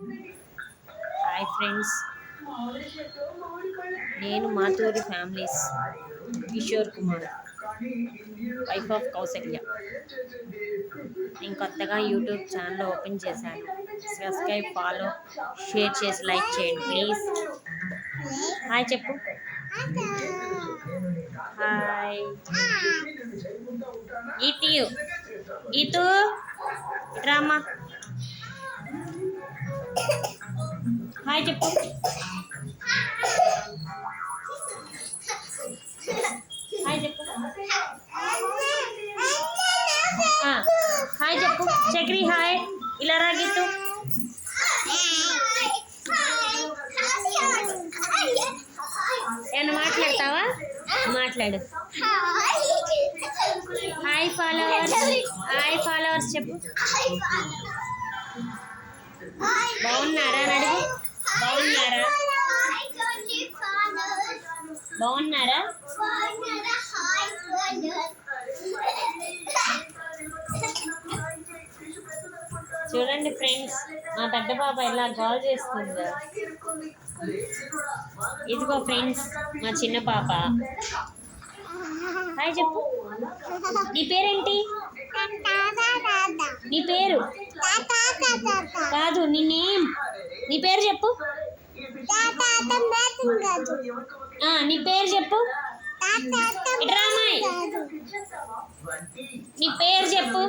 Hi friends, నేను Maturi families Kishore Kumar, wife of Kausalya. నేను కొత్తగా యూట్యూబ్ ఛానల్ ఓపెన్ చేశాను. సబ్స్క్రైబ్, ఫాలో, షేర్ చేసి లైక్ చేయండి ప్లీజ్. హాయ్ చెప్పు. Hi Geethu, Geethu drama. Hi చెప్పు. హాయ్ చెప్పు. హాయ్ చెప్పు చక్రి. హాయ్ ఇలా రా గీతూ. ఏమన్నా మాట్లాడతావా? మాట్లాడు. హాయ్ ఫాలోవర్స్, హాయ్ ఫాలోవర్స్ చెప్పు. బాగున్నారా అని అడుగు. బాగున్నారా? బాగున్నారా? చూడండి ఫ్రెండ్స్, మా పెద్ద పాప ఎలా కాల్ చేస్తుందా. ఇదిగో ఫ్రెండ్స్ మా చిన్న పాప. హాయ్ చెప్పు. నీ పేరేంటి? నీ పేరు కాదు, నీ నేమ్. నీ పేరు చెప్పు. నీ పేరు చెప్పు. డ్రామాయ్, నీ పేరు చెప్పు.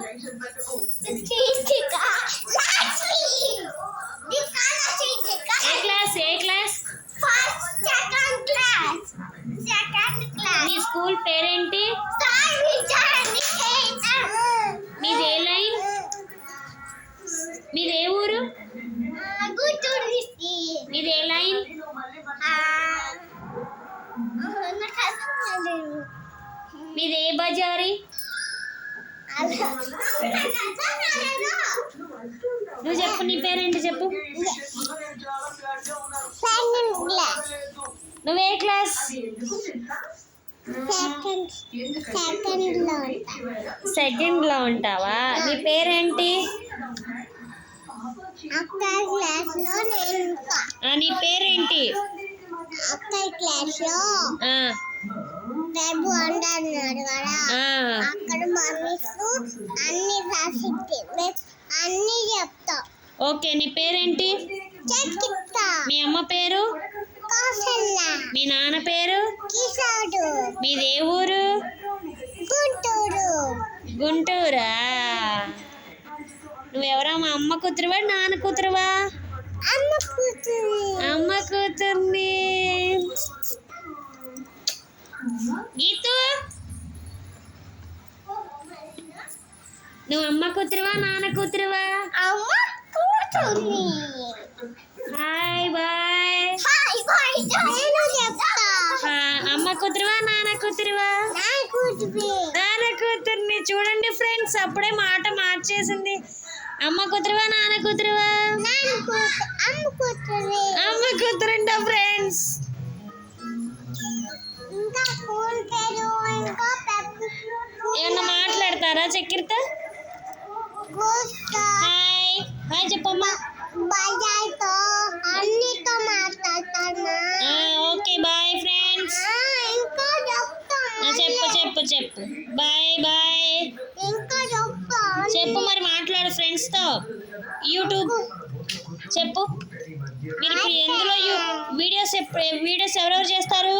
ఏ క్లాస్? ఏ క్లాస్? నీ స్కూల్ పేరేంటి? మీదే లైన్? మీదే ఊరు? మీదే లైన్? మీదే బజారీ? నువ్వు చెప్పు, నీ పేరేంటి చెప్పు. నువ్వే క్లాస్? సెకండ్ లో ఉంటావా? నీ పేరేంటి? నీ పేరేంటి? ఓకే, నీ పేరేంటి? మీ అమ్మ పేరు? మీ నాన్న పేరు? మీదే ఊరు? గుంటూరా? నువ్వెవరా? మా అమ్మ కూతురువా నాన్న కూతురువా? అమ్మ కూతుర్ని. గీతూ, నువ్వు అమ్మ కూతురువా నాన్న కూతురువా? Hi bye. అమ్మ కూతురువా నాన్న కూతురువా? నాన్న కూతుర్ని. చూడండి ఫ్రెండ్స్, అప్పుడే మాట మార్చేసింది. అమ్మ కూతురువా నాన్న కూతురువా? అమ్మ కూతురంట ఫ్రెండ్స్. ఏమన్నా మాట్లాడతారా చక్కెరత? హాయ్ హాయ్ చెప్పమ్మా. Okay bye friends. చెప్పు చెప్పు చెప్పు. బాయ్ బాయ్ చెప్పు. మరి మాట్లాడు ఫ్రెండ్స్తో. యూట్యూబ్ చెప్పు. మీరు ఇప్పుడు ఎందులో వీడియోస్ ఎవరెవరు చేస్తారు?